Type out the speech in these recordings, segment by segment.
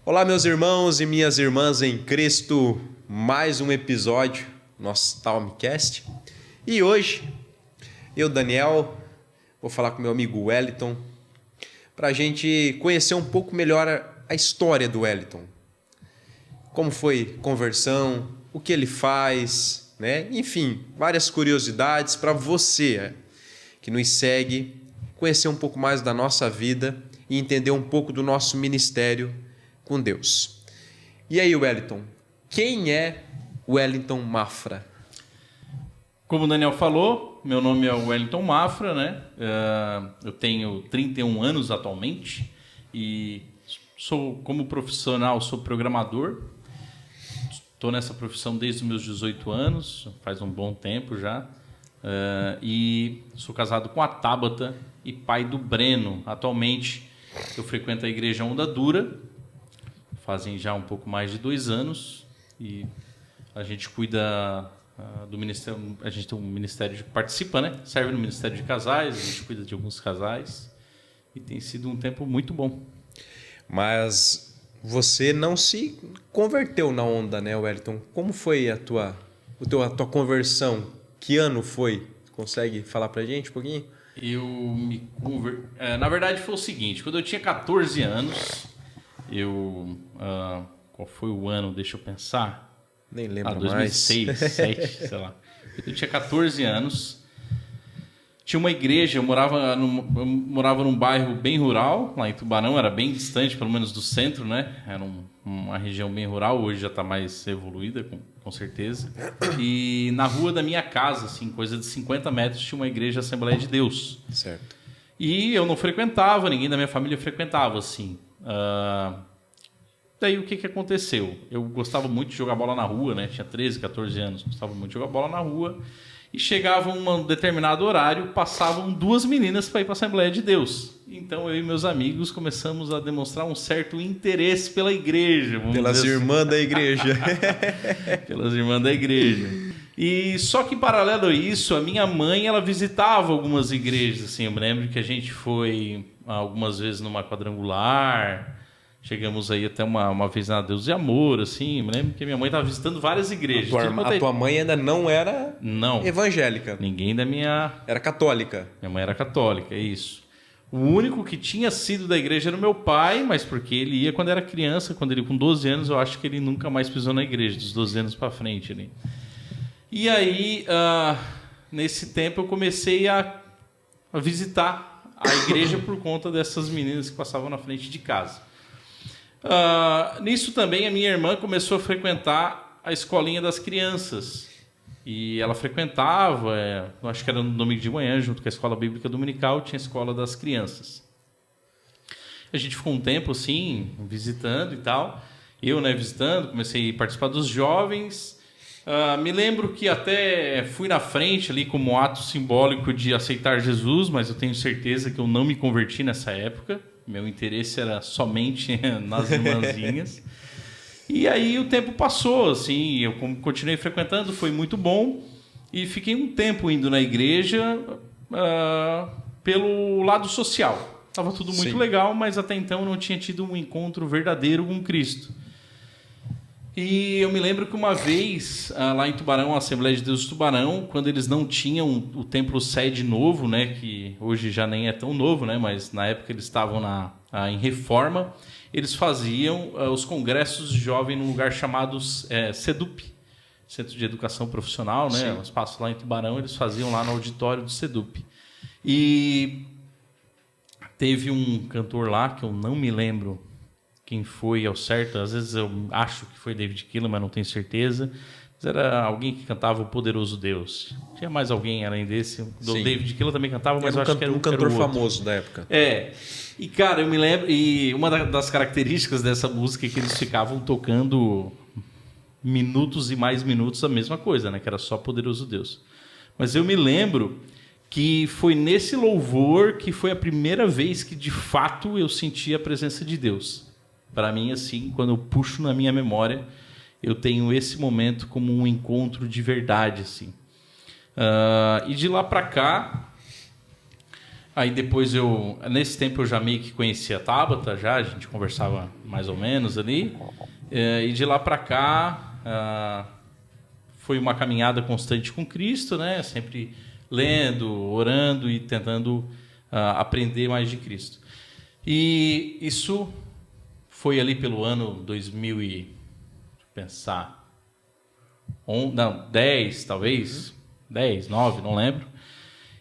Olá, meus irmãos e minhas irmãs em Cristo, mais um episódio do nosso Talmcast. E hoje, eu, Daniel, vou falar com meu amigo Wellington para a gente conhecer um pouco melhor a história do Wellington. Como foi a conversão, o que ele faz, né? Enfim, várias curiosidades para você que nos segue, conhecer um pouco mais da nossa vida e entender um pouco do nosso ministério com Deus. E aí, Wellington, quem é Wellington Mafra? Como o Daniel falou, meu nome é Wellington Mafra, né? Eu tenho 31 anos atualmente e como profissional, sou programador. Estou nessa profissão desde os meus 18 anos, faz um bom tempo já. E sou casado com a Tabata e pai do Breno. Atualmente eu frequento a igreja Onda Dura, fazem já um pouco mais de 2 anos e a gente cuida do ministério, a gente tem um ministério que participa, né? Serve no ministério de casais, a gente cuida de alguns casais e tem sido um tempo muito bom. Mas você não se converteu na onda, né, Wellington? Como foi a tua conversão? Que ano foi? Consegue falar pra gente um pouquinho? Na verdade foi o seguinte, quando eu tinha 14 anos, qual foi o ano? Deixa eu pensar. Nem lembro 2006, mais. 2007, sei lá. Eu tinha 14 anos. Tinha uma igreja, eu morava num bairro bem rural, lá em Tubarão, era bem distante, pelo menos do centro, né? Era uma região bem rural, hoje já está mais evoluída, com certeza. E na rua da minha casa, assim, coisa de 50 metros, tinha uma igreja Assembleia de Deus. Certo. E eu não frequentava, ninguém da minha família frequentava, assim. Daí o que aconteceu? Eu gostava muito de jogar bola na rua, né? Tinha 13, 14 anos, gostava muito de jogar bola na rua. E chegava um determinado horário, passavam 2 meninas para ir para a Assembleia de Deus. Então eu e meus amigos começamos a demonstrar um certo interesse pela igreja. Pelas irmãs da igreja. Pelas irmãs da igreja. E só que em paralelo a isso, a minha mãe, ela visitava algumas igrejas. Assim, eu me lembro que a gente foi algumas vezes numa quadrangular. Chegamos aí até uma vez na Deus e Amor, assim. Eu me lembro que minha mãe estava visitando várias igrejas. A tua mãe ainda não era Não. evangélica. Ninguém da minha... Era católica. Minha mãe era católica, é isso. O único que tinha sido da igreja era o meu pai, mas porque ele ia quando era criança. Quando ele com 12 anos, eu acho que ele nunca mais pisou na igreja, dos 12 anos para frente ali. E aí, nesse tempo, eu comecei a visitar a igreja por conta dessas meninas que passavam na frente de casa. Nisso também a minha irmã começou a frequentar a escolinha das crianças. E ela frequentava, acho que era no domingo de manhã, junto com a escola bíblica dominical, tinha a escola das crianças. A gente ficou um tempo assim, visitando e tal. Eu, né, visitando, comecei a participar dos jovens. Me lembro que até fui na frente ali como ato simbólico de aceitar Jesus, mas eu tenho certeza que eu não me converti nessa época. Meu interesse era somente nas irmãzinhas. E aí o tempo passou, assim, eu continuei frequentando, foi muito bom. E fiquei um tempo indo na igreja pelo lado social. Estava tudo muito legal, mas até então eu não tinha tido um encontro verdadeiro com Cristo. E eu me lembro que uma vez, lá em Tubarão, a Assembleia de Deus de Tubarão, quando eles não tinham o templo sede novo, né, que hoje já nem é tão novo, né, mas na época eles estavam em reforma, eles faziam os congressos de jovem num lugar chamado SEDUP, Centro de Educação Profissional, né, um espaço lá em Tubarão, eles faziam lá no auditório do SEDUP. E teve um cantor lá, que eu não me lembro quem foi ao certo, às vezes eu acho que foi David Keelan, mas não tenho certeza. Mas era alguém que cantava O Poderoso Deus. Tinha mais alguém além desse. O David Keelan também cantava, mas eu acho que era um cantor famoso da época. E cara, eu me lembro, e uma das características dessa música é que eles ficavam tocando minutos e mais minutos a mesma coisa, né? Que era só Poderoso Deus. Mas eu me lembro que foi nesse louvor que foi a primeira vez que de fato eu senti a presença de Deus. Para mim, assim, quando eu puxo na minha memória, eu tenho esse momento como um encontro de verdade, assim. E de lá para cá, Aí depois nesse tempo eu já meio que conhecia a Tabata, a gente conversava mais ou menos ali. E de lá para cá foi uma caminhada constante com Cristo, né? Sempre lendo, orando e tentando aprender mais de Cristo. E isso foi ali pelo ano 2000 e pensar, 10 talvez, 10, 9, não lembro.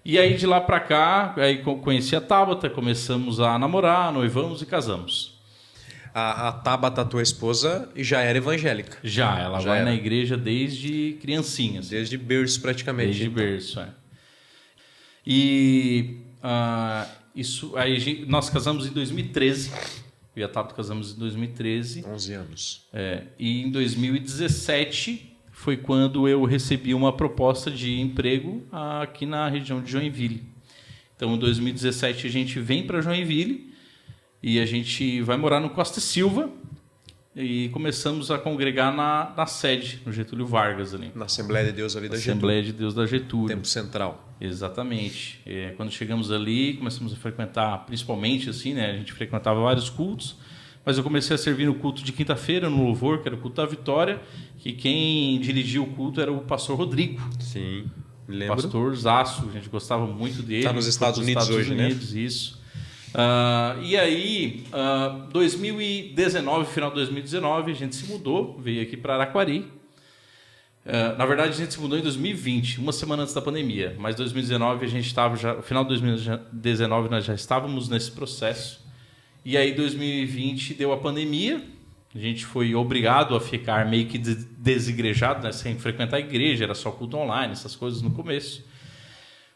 E aí de lá para cá, aí conheci a Tabata, começamos a namorar, noivamos e casamos. A Tabata, tua esposa, já era evangélica. Ela vai na igreja desde criancinha. Desde berço praticamente. Desde berço, E isso, aí nós casamos em 2013. Eu e a Tabata casamos em 2013. 11 anos. E em 2017 foi quando eu recebi uma proposta de emprego aqui na região de Joinville. Então, em 2017, a gente vem para Joinville e a gente vai morar no Costa e Silva e começamos a congregar na sede, no Getúlio Vargas ali. Na Assembleia de Deus ali da Getúlio. Assembleia de Deus da Getúlio. Tempo Central. Exatamente. Quando chegamos ali, começamos a frequentar, principalmente assim, né? A gente frequentava vários cultos, mas eu comecei a servir no culto de quinta-feira, no louvor, que era o culto da Vitória, que quem dirigia o culto era o pastor Rodrigo. Sim, me lembro. Pastor Zaço, a gente gostava muito dele. Está nos Estados Unidos hoje, né? Isso. E aí, 2019, final de 2019, a gente se mudou, veio aqui para Araquari. Na verdade, a gente se mudou em 2020, uma semana antes da pandemia. Mas 2019 a gente estava já, no final de 2019 nós já estávamos nesse processo. E aí 2020 deu a pandemia. A gente foi obrigado a ficar meio que desigrejado, né? Sem frequentar a igreja, era só culto online, essas coisas no começo.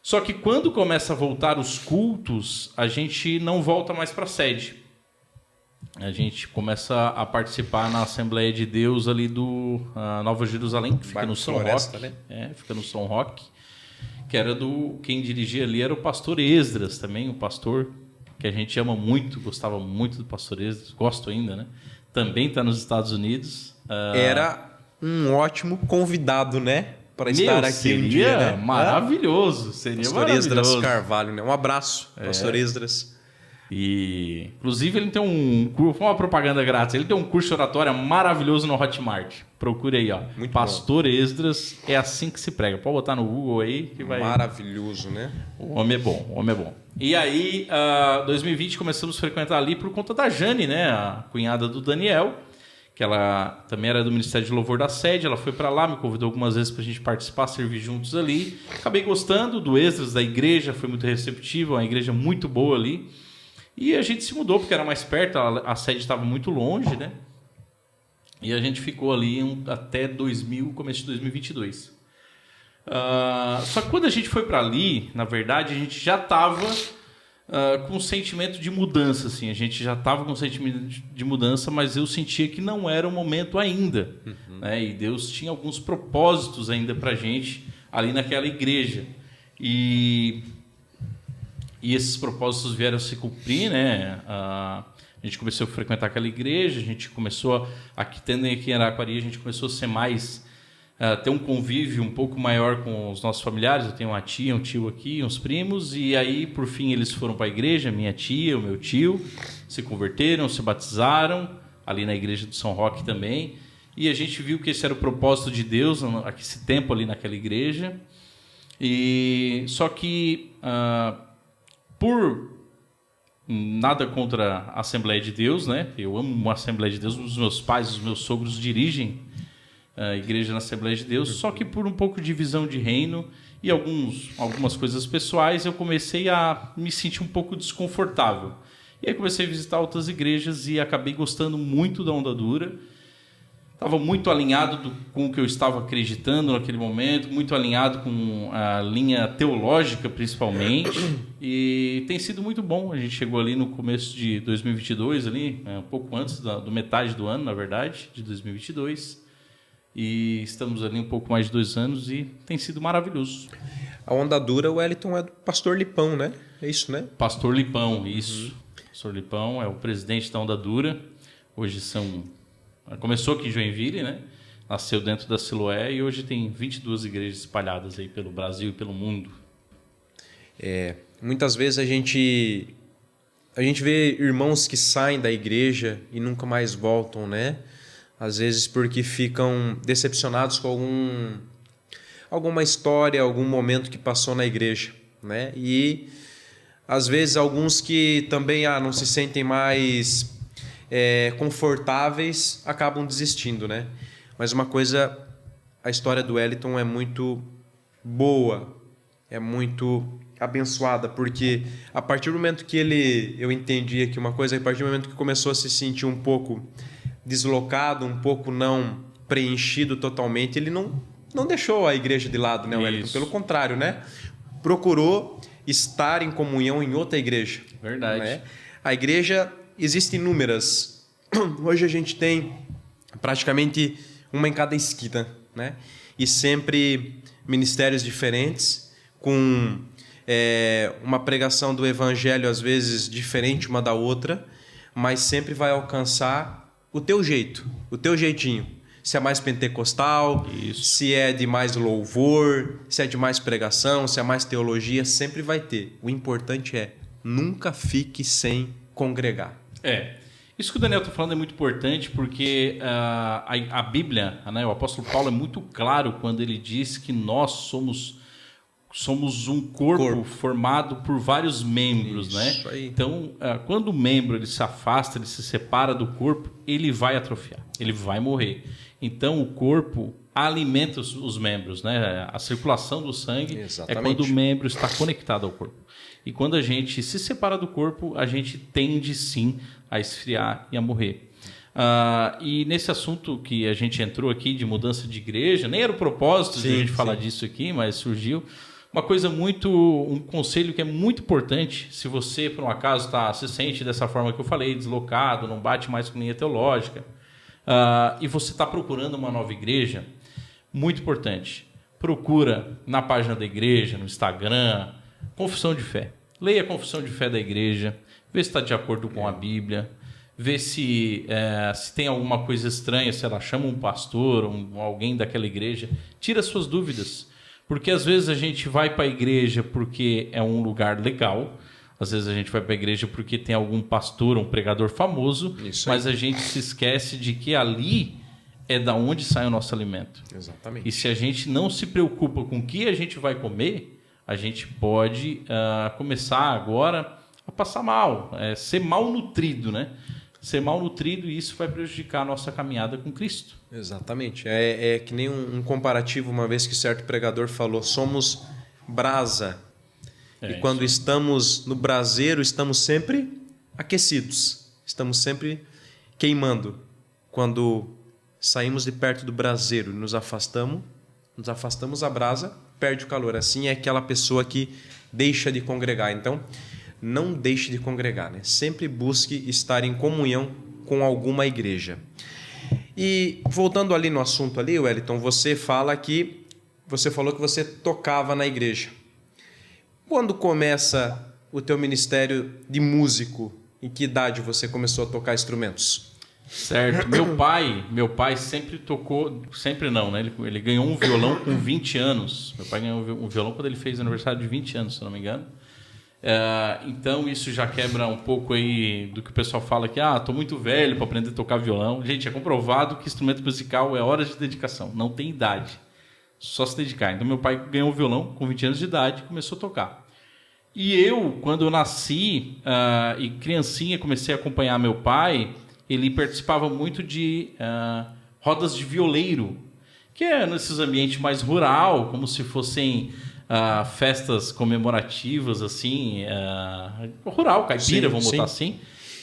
Só que quando começa a voltar os cultos, a gente não volta mais para a sede. A gente começa a participar na Assembleia de Deus ali do Nova Jerusalém, que fica no São Roque. Né? Fica no São Roque. Que era quem dirigia ali era o pastor Esdras também, um pastor que a gente ama muito, gostava muito do pastor Esdras, gosto ainda, né? Também está nos Estados Unidos. Era um ótimo convidado, né? Para estar aqui seria um dia, né? Maravilhoso, seria pastor maravilhoso. Esdras Carvalho, né? Um abraço, pastor Esdras. E, inclusive, ele tem um curso, foi uma propaganda grátis, ele tem um curso de oratória maravilhoso no Hotmart. Procure aí, ó. Muito pastor bom. Esdras, é assim que se prega. Pode botar no Google aí que vai... Maravilhoso, né? O homem é bom, o homem é bom. E aí, 2020, começamos a frequentar ali por conta da Jane, né? A cunhada do Daniel, que ela também era do Ministério de Louvor da sede. Ela foi para lá, me convidou algumas vezes para a gente participar, servir juntos ali. Acabei gostando do Esdras, da igreja, foi muito receptivo, uma igreja muito boa ali. E a gente se mudou porque era mais perto, a sede estava muito longe, né? E a gente ficou ali até começo de 2022. Só que quando a gente foi para ali, na verdade, a gente já estava com um sentimento de mudança, assim. A gente já estava com um sentimento de mudança, mas eu sentia que não era o momento ainda. Né? E Deus tinha alguns propósitos ainda para a gente ali naquela igreja. E esses propósitos vieram se cumprir, né? A gente começou a frequentar aquela igreja, a gente começou, aqui em Araquari, a gente começou a ser mais, ter um convívio um pouco maior com os nossos familiares. Eu tenho uma tia, um tio aqui, uns primos, e aí, por fim, eles foram para a igreja, minha tia, o meu tio, se converteram, se batizaram, ali na igreja do São Roque também, e a gente viu que esse era o propósito de Deus, esse tempo ali naquela igreja, e só que... por nada contra a Assembleia de Deus, né? Eu amo a Assembleia de Deus, os meus pais, os meus sogros dirigem a igreja na Assembleia de Deus, só que por um pouco de visão de reino e algumas coisas pessoais, eu comecei a me sentir um pouco desconfortável. E aí comecei a visitar outras igrejas e acabei gostando muito da Onda Dura. Estava muito alinhado com o que eu estava acreditando naquele momento, muito alinhado com a linha teológica, principalmente, e tem sido muito bom. A gente chegou ali no começo de 2022, ali, um pouco antes do metade do ano, na verdade, de 2022, e estamos ali um pouco mais de 2 anos e tem sido maravilhoso. A Onda Dura, o Wellington é do pastor Lipão, né? É isso, né? Pastor Lipão, isso. Pastor Lipão é o presidente da Onda Dura. Hoje começou aqui em Joinville, né? Nasceu dentro da Siloé e hoje tem 22 igrejas espalhadas aí pelo Brasil e pelo mundo. muitas vezes a gente vê irmãos que saem da igreja e nunca mais voltam, né? Às vezes porque ficam decepcionados com alguma história, algum momento que passou na igreja, né? E às vezes alguns que também não se sentem mais confortáveis acabam desistindo, né? Mas uma coisa, a história do Wellington é muito boa, é muito abençoada, porque a partir do momento que eu entendi aqui uma coisa, a partir do momento que começou a se sentir um pouco deslocado, um pouco não preenchido totalmente, ele não deixou a igreja de lado, né, Wellington? Pelo contrário, né? Procurou estar em comunhão em outra igreja. Verdade. Né? A igreja existe inúmeras. Hoje a gente tem praticamente uma em cada esquina, né? E sempre ministérios diferentes, com uma pregação do evangelho às vezes diferente uma da outra, mas sempre vai alcançar o teu jeito, o teu jeitinho. Se é mais pentecostal, se é de mais louvor, se é de mais pregação, se é mais teologia, sempre vai ter. O importante é nunca fique sem congregar. Isso que o Daniel está falando é muito importante porque a Bíblia, né, o apóstolo Paulo é muito claro quando ele diz que nós somos um corpo formado por vários membros, né? Aí. Então, quando o membro ele se afasta, ele se separa do corpo, ele vai atrofiar, ele vai morrer. Então, o corpo alimenta os membros, né? A circulação do sangue é quando o membro está conectado ao corpo. E quando a gente se separa do corpo, a gente tende sim a esfriar e a morrer. E nesse assunto que a gente entrou aqui de mudança de igreja, nem era o propósito de a gente falar disso aqui, mas surgiu. Um conselho que é muito importante, se você, por um acaso, se sente dessa forma que eu falei, deslocado, não bate mais com linha teológica, e você está procurando uma nova igreja, muito importante, procura na página da igreja, no Instagram, confissão de fé. Leia a confissão de fé da igreja, vê se está de acordo com a Bíblia, vê se tem alguma coisa estranha, se ela chama um pastor, alguém daquela igreja, tira suas dúvidas. Porque às vezes a gente vai para a igreja porque é um lugar legal, às vezes a gente vai para a igreja porque tem algum pastor, um pregador famoso, mas a gente se esquece de que ali é da onde sai o nosso alimento. Exatamente. E se a gente não se preocupa com o que a gente vai comer, a gente pode começar agora a passar mal, ser mal nutrido, né? Ser mal nutrido, e isso vai prejudicar a nossa caminhada com Cristo. Exatamente. É que nem um comparativo, uma vez que certo pregador falou, somos brasa. E quando estamos no braseiro, estamos sempre aquecidos. Estamos sempre queimando. Quando saímos de perto do braseiro e nos afastamos a brasa, perde o calor. Assim é aquela pessoa que deixa de congregar. Então, não deixe de congregar, né? Sempre busque estar em comunhão com alguma igreja. E voltando ali no assunto ali, Wellington, você falou que você tocava na igreja. Quando começa o teu ministério de músico? Em que idade você começou a tocar instrumentos? Certo. Meu pai sempre tocou, sempre não, né? Ele ganhou um violão com 20 anos. Meu pai ganhou um violão quando ele fez aniversário de 20 anos, se não me engano. Então isso já quebra um pouco aí do que o pessoal fala que tô muito velho para aprender a tocar violão. Gente, é comprovado que instrumento musical é horas de dedicação, não tem idade, só se dedicar. Então meu pai ganhou um violão com 20 anos de idade e começou a tocar. E eu, quando eu nasci e criancinha, comecei a acompanhar meu pai. Ele participava muito de rodas de violeiro, que é nesses ambientes mais rural, como se fossem festas comemorativas, assim, rural, caipira, vamos botar assim.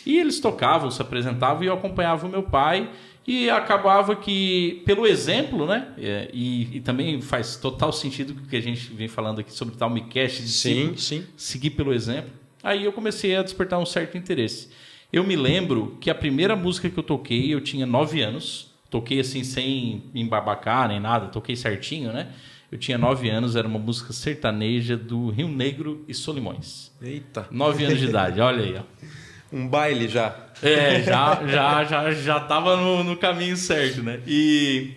E eles tocavam, se apresentavam, e eu acompanhava o meu pai. E acabava que, pelo exemplo, né? E também faz total sentido o que a gente vem falando aqui sobre o Talmicast, de seguir pelo exemplo. Aí eu comecei a despertar um certo interesse. Eu me lembro que a primeira música que eu toquei, eu tinha 9 anos. Toquei assim, sem embabacar nem nada, toquei certinho, né? Eu tinha 9 anos, era uma música sertaneja do Rio Negro e Solimões. Eita! 9 anos de idade, olha aí, ó. Um baile já. Já estava no caminho certo, né? E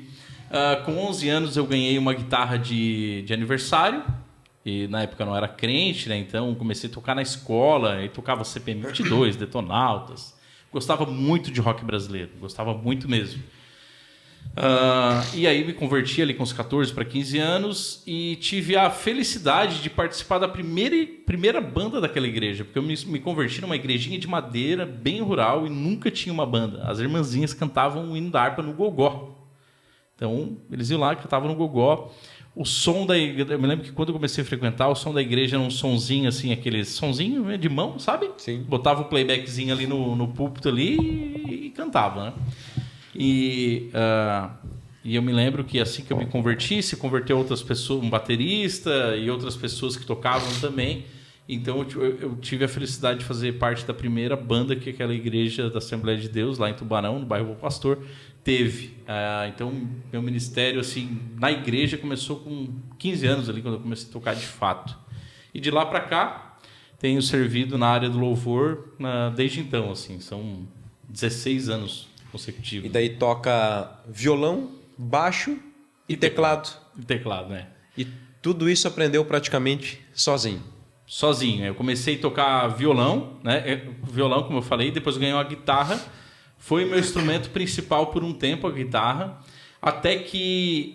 com 11 anos eu ganhei uma guitarra de aniversário E na época eu não era crente, né? Então comecei a tocar na escola, e tocava CPM 22, Detonautas. Gostava muito de rock brasileiro, gostava muito mesmo. E aí me converti ali com uns 14 para 15 anos e tive a felicidade de participar da primeira banda daquela igreja, porque eu me converti numa igrejinha de madeira, bem rural, e nunca tinha uma banda. As irmãzinhas cantavam o hino da harpa no gogó. Então, eles iam lá e cantavam no gogó. O som da igreja... Eu me lembro que quando eu comecei a frequentar, o som da igreja era um sonzinho assim, aquele sonzinho de mão, sabe? Sim. Botava o playbackzinho ali no púlpito ali e cantava, né? E eu me lembro que assim que eu me converti, se converteu outras pessoas, um baterista e outras pessoas que tocavam também. Então eu tive a felicidade de fazer parte da primeira banda que aquela igreja da Assembleia de Deus, lá em Tubarão, no bairro Bom Pastor, teve. Então meu ministério assim, na igreja começou com 15 anos ali, quando eu comecei a tocar de fato. E de lá para cá, tenho servido na área do louvor desde então. Assim, são 16 anos consecutivos. E daí toca violão, baixo e teclado. Teclado, né? E tudo isso aprendeu praticamente sozinho. Sozinho. Eu comecei a tocar violão, né? Violão, como eu falei, depois eu ganhei uma guitarra. Foi meu instrumento principal por um tempo, a guitarra. Até que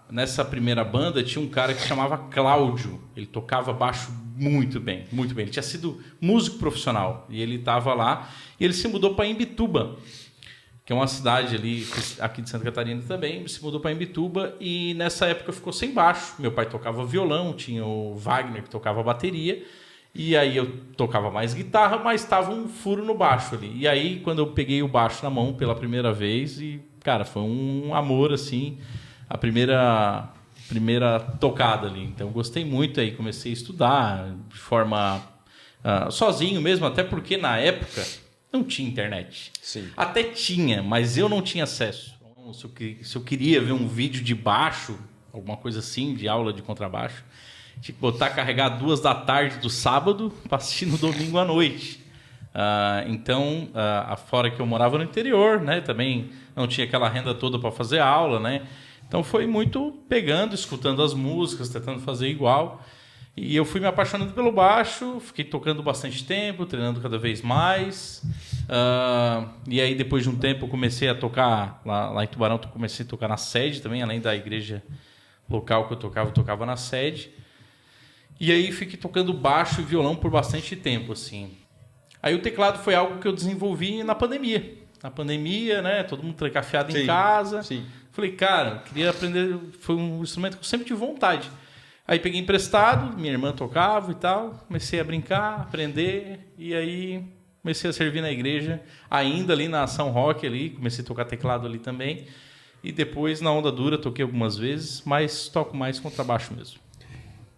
nessa primeira banda tinha um cara que chamava Cláudio. Ele tocava baixo muito bem, muito bem. Ele tinha sido músico profissional e ele estava lá. E ele se mudou para Imbituba, que é uma cidade ali, aqui de Santa Catarina também. Se mudou para Imbituba e nessa época ficou sem baixo. Meu pai tocava violão, tinha o Wagner que tocava bateria. E aí eu tocava mais guitarra, mas estava um furo no baixo ali. E aí quando eu peguei o baixo na mão pela primeira vez, e cara, foi um amor assim, a primeira tocada ali. Então eu gostei muito, aí comecei a estudar de forma sozinho mesmo, até porque na época não tinha internet. Sim. Até tinha, mas eu não tinha acesso. Então, se eu queria ver um vídeo de baixo, alguma coisa assim, de aula de contrabaixo, tinha que botar carregar 2 da tarde do sábado para assistir no domingo à noite. Então, fora que eu morava no interior, né, também não tinha aquela renda toda para fazer aula, né? Então foi muito pegando, escutando as músicas, tentando fazer igual. E eu fui me apaixonando pelo baixo, fiquei tocando bastante tempo, treinando cada vez mais. E aí depois de um tempo eu comecei a tocar lá em Tubarão, comecei a tocar na sede também, além da igreja local que eu tocava na sede. E aí fiquei tocando baixo e violão por bastante tempo, assim. Aí o teclado foi algo que eu desenvolvi na pandemia. Na pandemia, né? Todo mundo trancafiado em casa. Sim. Falei, cara, queria aprender. Foi um instrumento que eu sempre tive vontade. Aí peguei emprestado, minha irmã tocava e tal. Comecei a brincar, aprender. E aí comecei a servir na igreja. Ainda ali na São Roque, ali, comecei a tocar teclado ali também. E depois, na Onda Dura, toquei algumas vezes. Mas toco mais contrabaixo mesmo.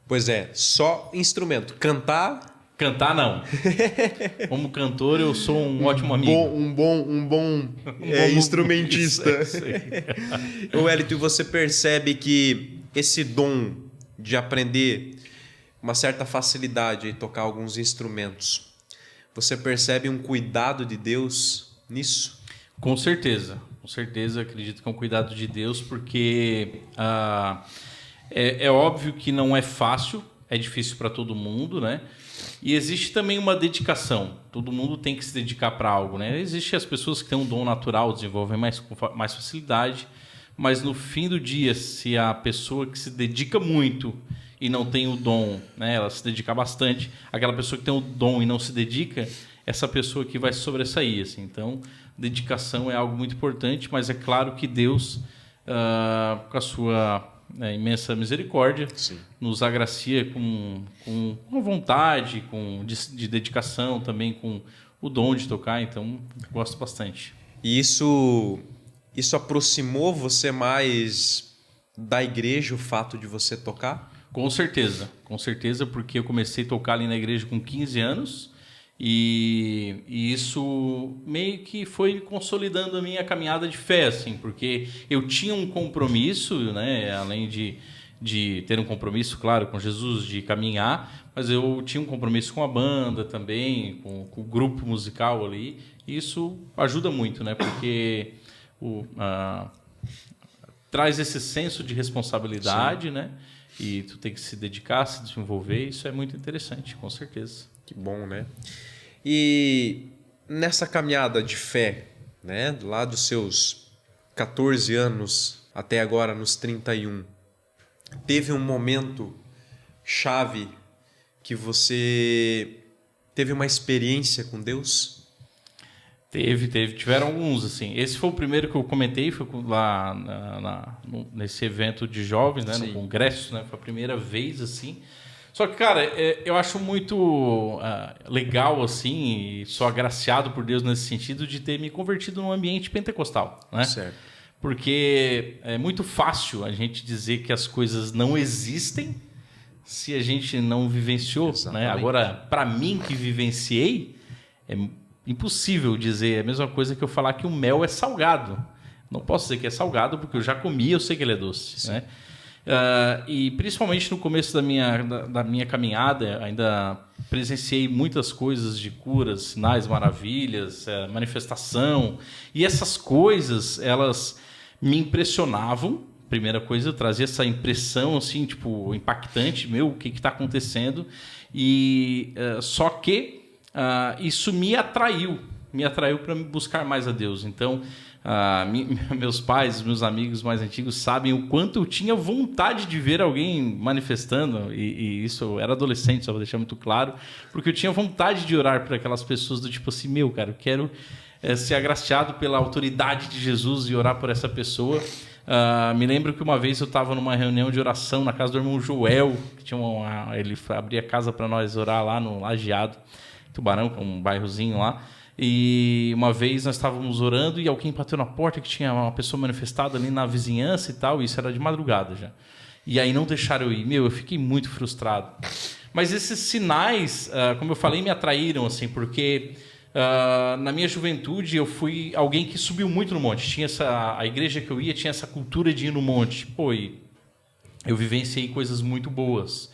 Pois é, só instrumento. Cantar, não. Como cantor, eu sou um ótimo amigo. Um bom instrumentista. Ô, Wellington, você percebe que esse dom de aprender uma certa facilidade em tocar alguns instrumentos, você percebe um cuidado de Deus nisso? Com certeza, acredito que é um cuidado de Deus, porque é óbvio que não é fácil, é difícil para todo mundo, né? E existe também uma dedicação. Todo mundo tem que se dedicar para algo, né? Existem as pessoas que têm um dom natural, desenvolvem com mais facilidade, mas no fim do dia, se a pessoa que se dedica muito e não tem o dom, né, ela se dedica bastante, aquela pessoa que tem o dom e não se dedica, essa pessoa que vai se sobressair, assim. Então, dedicação é algo muito importante, mas é claro que Deus, com a sua imensa misericórdia, sim, nos agracia com vontade, de dedicação, também com o dom de tocar, então gosto bastante. E isso aproximou você mais da igreja, o fato de você tocar? Com certeza, porque eu comecei a tocar ali na igreja com 15 anos e isso meio que foi consolidando a minha caminhada de fé, assim, porque eu tinha um compromisso, né, além de ter um compromisso, claro, com Jesus, de caminhar, mas eu tinha um compromisso com a banda também, com o grupo musical ali, e isso ajuda muito, né, porque traz esse senso de responsabilidade, sim, né? e tu tem que se dedicar, se desenvolver. Isso é muito interessante, com certeza. Que bom, né? E nessa caminhada de fé, né? Lá dos seus 14 anos até agora nos 31, teve um momento chave que você teve uma experiência com Deus? Tiveram alguns, assim. Esse foi o primeiro que eu comentei, foi lá nesse evento de jovens, né? No congresso, né? Foi a primeira vez, assim. Só que, cara, eu acho muito legal, assim, e sou agraciado por Deus nesse sentido de ter me convertido num ambiente pentecostal, né? Certo. Porque é muito fácil a gente dizer que as coisas não existem se a gente não vivenciou, né? Agora, para mim que vivenciei, é impossível dizer a mesma coisa que eu falar que o mel é salgado. Não posso dizer que é salgado porque eu já comi, eu sei que ele é doce, né? E principalmente no começo da minha caminhada, ainda presenciei muitas coisas de curas, sinais, maravilhas, manifestação. E essas coisas, elas me impressionavam. Primeira coisa, eu trazia essa impressão assim, tipo, impactante, o que está acontecendo? E só que isso me atraiu para me buscar mais a Deus. Então, meus pais, meus amigos mais antigos sabem o quanto eu tinha vontade de ver alguém manifestando, e isso eu era adolescente, só vou deixar muito claro, porque eu tinha vontade de orar por aquelas pessoas do tipo assim, cara, eu quero ser agraciado pela autoridade de Jesus e orar por essa pessoa. Me lembro que uma vez eu estava numa reunião de oração na casa do irmão Joel, que ele abria casa para nós orar lá no Lajeado, Tubarão, que é um bairrozinho lá. E uma vez nós estávamos orando e alguém bateu na porta que tinha uma pessoa manifestada ali na vizinhança e tal, e isso era de madrugada já. E aí não deixaram eu ir. Eu fiquei muito frustrado. Mas esses sinais, como eu falei, me atraíram, assim, porque na minha juventude eu fui alguém que subiu muito no monte. A igreja que eu ia tinha essa cultura de ir no monte. E eu vivenciei coisas muito boas.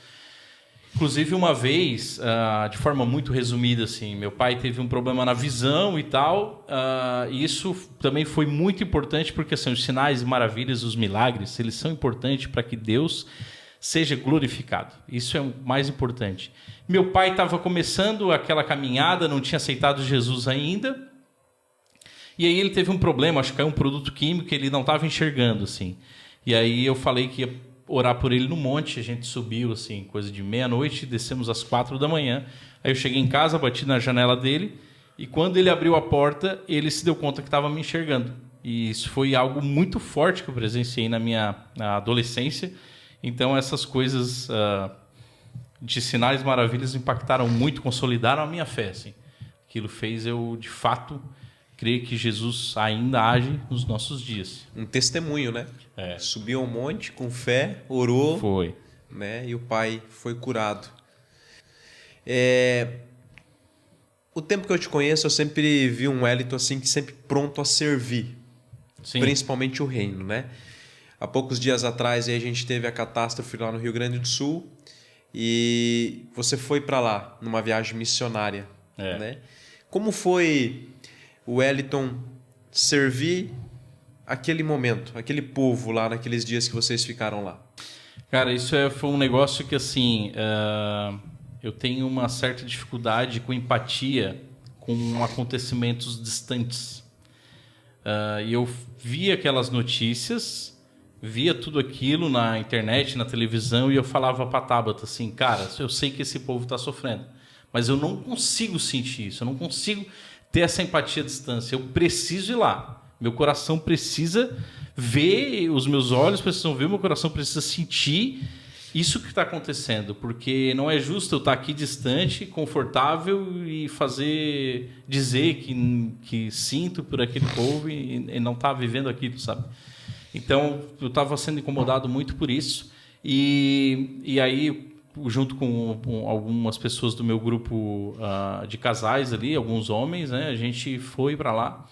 Inclusive, uma vez, de forma muito resumida, assim, meu pai teve um problema na visão e tal, e isso também foi muito importante, porque assim, os sinais e maravilhas, os milagres, eles são importantes para que Deus seja glorificado. Isso é o mais importante. Meu pai estava começando aquela caminhada, não tinha aceitado Jesus ainda, e aí ele teve um problema, acho que caiu um produto químico que ele não estava enxergando, assim. E aí eu falei que ia orar por ele no monte, a gente subiu assim, coisa de meia-noite, descemos às 4 da manhã. Aí eu cheguei em casa, bati na janela dele, e quando ele abriu a porta, ele se deu conta que estava me enxergando. E isso foi algo muito forte que eu presenciei na adolescência. Então essas coisas de sinais maravilhas impactaram muito, consolidaram a minha fé, assim. Aquilo fez eu, de fato, crer que Jesus ainda age nos nossos dias. Um testemunho, né? Subiu ao monte com fé, orou. Foi. Né? E o pai foi curado. O tempo que eu te conheço, eu sempre vi um Wellington assim, que sempre pronto a servir. Sim. Principalmente o reino, né? Há poucos dias atrás aí a gente teve a catástrofe lá no Rio Grande do Sul e você foi para lá numa viagem missionária. Né? Como foi o Wellington servir aquele momento, aquele povo lá naqueles dias que vocês ficaram lá? Cara, isso foi um negócio que assim, eu tenho uma certa dificuldade com empatia com acontecimentos distantes. E eu via aquelas notícias, via tudo aquilo na internet, na televisão, e eu falava para a Tabata assim, cara, eu sei que esse povo está sofrendo, mas eu não consigo sentir isso, eu não consigo ter essa empatia à distância, eu preciso ir lá. Meu coração precisa ver, os meus olhos precisam ver, meu coração precisa sentir isso que está acontecendo, porque não é justo eu estar aqui distante, confortável e dizer que sinto por aquele povo e não estar vivendo aquilo, sabe? Então, eu estava sendo incomodado muito por isso e aí, junto com algumas pessoas do meu grupo de casais ali, alguns homens, né, a gente foi para lá.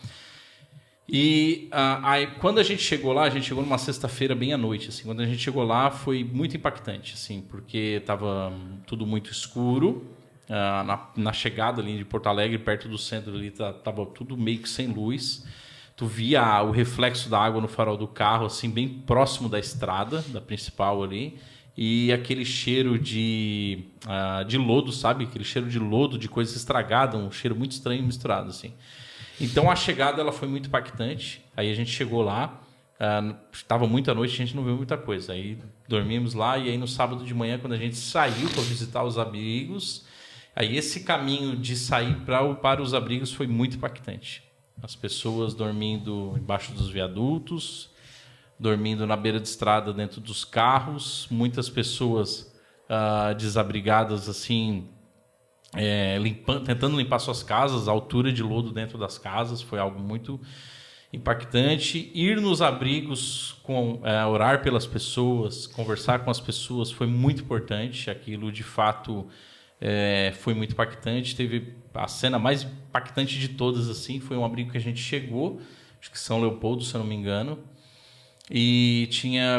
E aí, quando a gente chegou numa sexta-feira bem à noite, assim. Quando a gente chegou lá foi muito impactante, assim, porque estava tudo muito escuro. Na chegada ali de Porto Alegre, perto do centro ali, estava tudo meio que sem luz. Tu via o reflexo da água no farol do carro, assim, bem próximo da estrada, da principal ali. e aquele cheiro de lodo, sabe? Aquele cheiro de lodo, de coisa estragada, um cheiro muito estranho misturado, assim. Então a chegada ela foi muito impactante. Aí a gente chegou lá, estava muita noite, a gente não viu muita coisa. Aí dormimos lá e aí no sábado de manhã, quando a gente saiu para visitar os abrigos, aí esse caminho de sair para os abrigos foi muito impactante. As pessoas dormindo embaixo dos viadutos, dormindo na beira de estrada dentro dos carros, muitas pessoas desabrigadas assim, tentando limpar suas casas, a altura de lodo dentro das casas foi algo muito impactante. Ir nos abrigos, orar pelas pessoas, conversar com as pessoas foi muito importante. Aquilo de fato foi muito impactante. Teve a cena mais impactante de todas, assim, foi um abrigo que a gente chegou, acho que São Leopoldo, se eu não me engano. E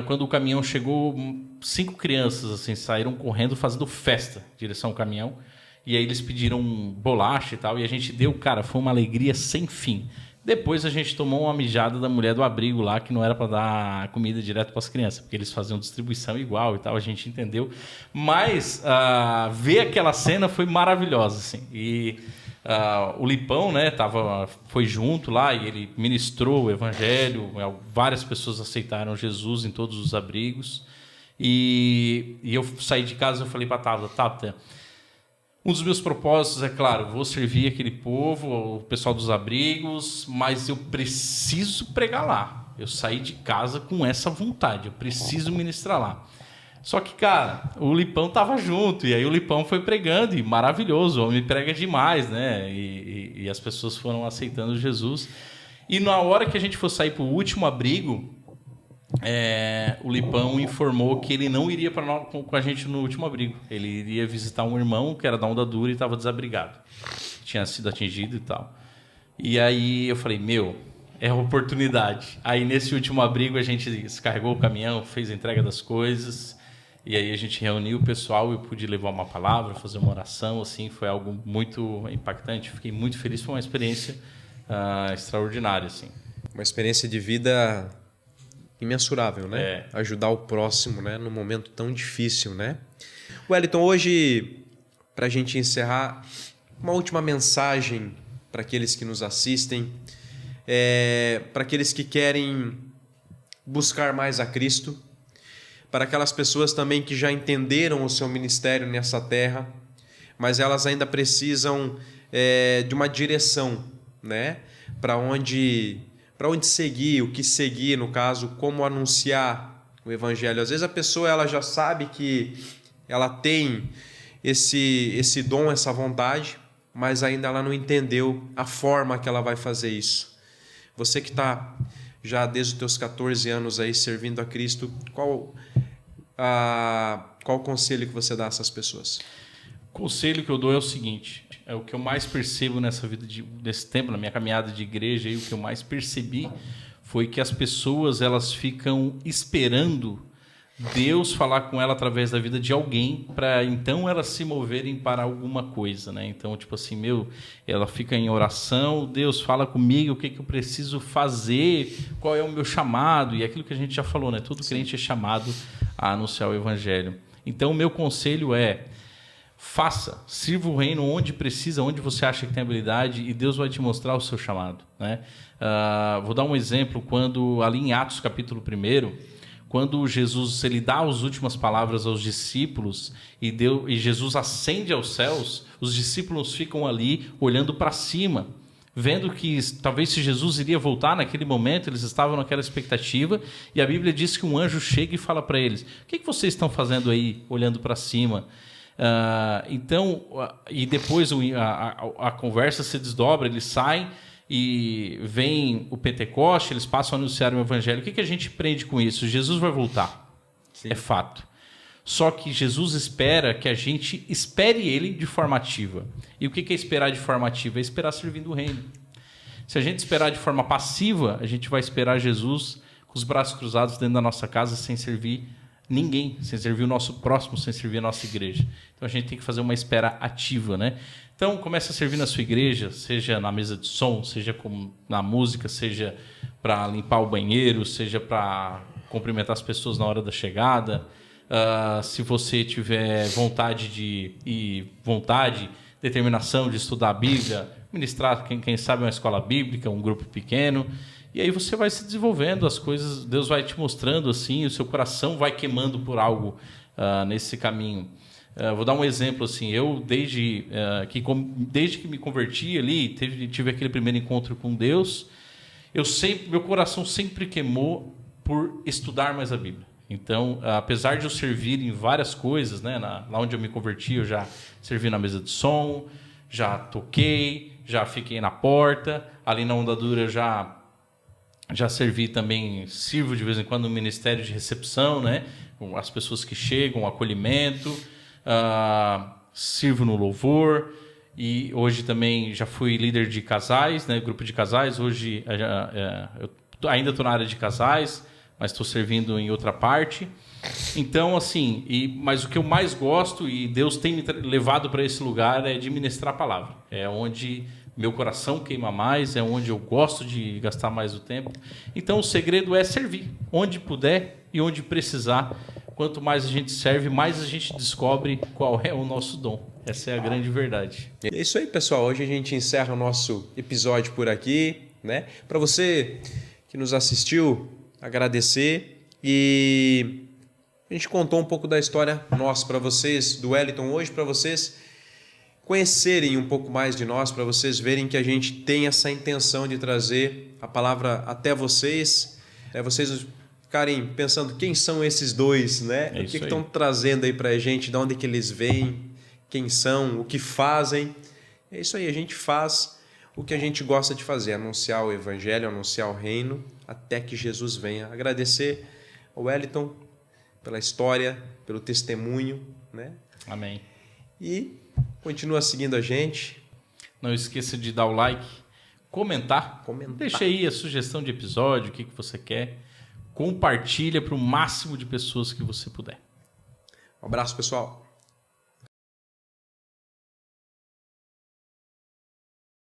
quando o caminhão chegou, 5 crianças assim saíram correndo fazendo festa em direção ao caminhão. E aí eles pediram bolacha e tal, e a gente deu, cara, foi uma alegria sem fim. Depois a gente tomou uma mijada da mulher do abrigo lá, que não era para dar comida direto para as crianças, porque eles faziam distribuição igual e tal, a gente entendeu. Mas ver aquela cena foi maravilhosa, assim. E o Lipão, né, foi junto lá e ele ministrou o evangelho, várias pessoas aceitaram Jesus em todos os abrigos. E eu saí de casa e falei para a Tata, um dos meus propósitos é, claro, vou servir aquele povo, o pessoal dos abrigos, mas eu preciso pregar lá. Eu saí de casa com essa vontade, eu preciso ministrar lá. Só que, cara, o Lipão estava junto, e aí o Lipão foi pregando, e maravilhoso, o homem prega demais, né? E as pessoas foram aceitando Jesus. E na hora que a gente for sair para o último abrigo, o Lipão informou que ele não iria com a gente no último abrigo. Ele iria visitar um irmão que era da Onda Dura e estava desabrigado. Tinha sido atingido e tal. E aí eu falei, é a oportunidade. Aí nesse último abrigo a gente descarregou o caminhão, fez a entrega das coisas. E aí a gente reuniu o pessoal e eu pude levar uma palavra, fazer uma oração. Assim, foi algo muito impactante. Fiquei muito feliz, foi uma experiência extraordinária. Assim. Uma experiência de vida imensurável, né? Ajudar o próximo, né? Num momento tão difícil, né? Wellington, hoje, para a gente encerrar, uma última mensagem para aqueles que nos assistem, para aqueles que querem buscar mais a Cristo, para aquelas pessoas também que já entenderam o seu ministério nessa terra, mas elas ainda precisam de uma direção, né? Para onde seguir, o que seguir, no caso, como anunciar o evangelho. Às vezes a pessoa ela já sabe que ela tem esse dom, essa vontade, mas ainda ela não entendeu a forma que ela vai fazer isso. Você que está já desde os teus 14 anos aí servindo a Cristo, qual o conselho que você dá a essas pessoas? O conselho que eu dou é o seguinte, é o que eu mais percebo nessa vida desse tempo, na minha caminhada de igreja, e o que eu mais percebi foi que as pessoas elas ficam esperando Deus falar com ela através da vida de alguém para então elas se moverem para alguma coisa, né? Então, tipo assim, ela fica em oração, Deus fala comigo, o que eu preciso fazer, qual é o meu chamado, e aquilo que a gente já falou, né? Todo crente é chamado a anunciar o evangelho. Então, o meu conselho é: sirva o reino onde precisa, onde você acha que tem habilidade, e Deus vai te mostrar o seu chamado, né? Vou dar um exemplo, quando ali em Atos capítulo 1, quando Jesus ele dá as últimas palavras aos discípulos e Jesus ascende aos céus, os discípulos ficam ali olhando para cima, vendo que talvez se Jesus iria voltar naquele momento, eles estavam naquela expectativa, e a Bíblia diz que um anjo chega e fala para eles: o que vocês estão fazendo aí olhando para cima? E depois a conversa se desdobra, eles saem e vem o Pentecoste, eles passam a anunciar o evangelho. O que a gente aprende com isso? Jesus vai voltar. Sim. É fato. Só que Jesus espera que a gente espere ele de forma ativa. E o que é esperar de forma ativa? É esperar servindo o reino. Se a gente esperar de forma passiva, a gente vai esperar Jesus com os braços cruzados dentro da nossa casa sem servir ninguém, sem servir o nosso próximo, sem servir a nossa igreja. Então a gente tem que fazer uma espera ativa, né? Então começa a servir na sua igreja, seja na mesa de som, seja na música, seja para limpar o banheiro, seja para cumprimentar as pessoas na hora da chegada. Se você tiver determinação de estudar a Bíblia, ministrar, quem sabe, uma escola bíblica, um grupo pequeno. E aí você vai se desenvolvendo, as coisas, Deus vai te mostrando assim, o seu coração vai queimando por algo nesse caminho. Vou dar um exemplo assim, eu desde que me converti ali, tive aquele primeiro encontro com Deus, meu coração sempre queimou por estudar mais a Bíblia. Então, apesar de eu servir em várias coisas, né, lá onde eu me converti, eu já servi na mesa de som, já toquei, já fiquei na porta, ali na Onda Dura eu já servi também, sirvo de vez em quando no ministério de recepção, né, com as pessoas que chegam, o acolhimento, sirvo no louvor, e hoje também já fui líder de casais, né, grupo de casais. Hoje eu ainda estou na área de casais, mas estou servindo em outra parte. Então, assim, mas o que eu mais gosto, e Deus tem me levado para esse lugar, é de ministrar a palavra. É onde meu coração queima mais, é onde eu gosto de gastar mais o tempo. Então, o segredo é servir, onde puder e onde precisar. Quanto mais a gente serve, mais a gente descobre qual é o nosso dom. Essa é a grande verdade. É isso aí, pessoal. Hoje a gente encerra o nosso episódio por aqui, né? Para você que nos assistiu, agradecer, e a gente contou um pouco da história nossa para vocês, do Wellington hoje, para vocês conhecerem um pouco mais de nós, para vocês verem que a gente tem essa intenção de trazer a palavra até vocês, vocês ficarem pensando quem são esses dois, né? O que estão trazendo aí para a gente, de onde que eles vêm, quem são, o que fazem. É isso aí, a gente faz o que a gente gosta de fazer, anunciar o evangelho, anunciar o reino, até que Jesus venha. Agradecer ao Wellington pela história, pelo testemunho, né? Amém. E continua seguindo a gente. Não esqueça de dar o like, comentar. Deixa aí a sugestão de episódio, o que você quer. Compartilha para o máximo de pessoas que você puder. Um abraço, pessoal.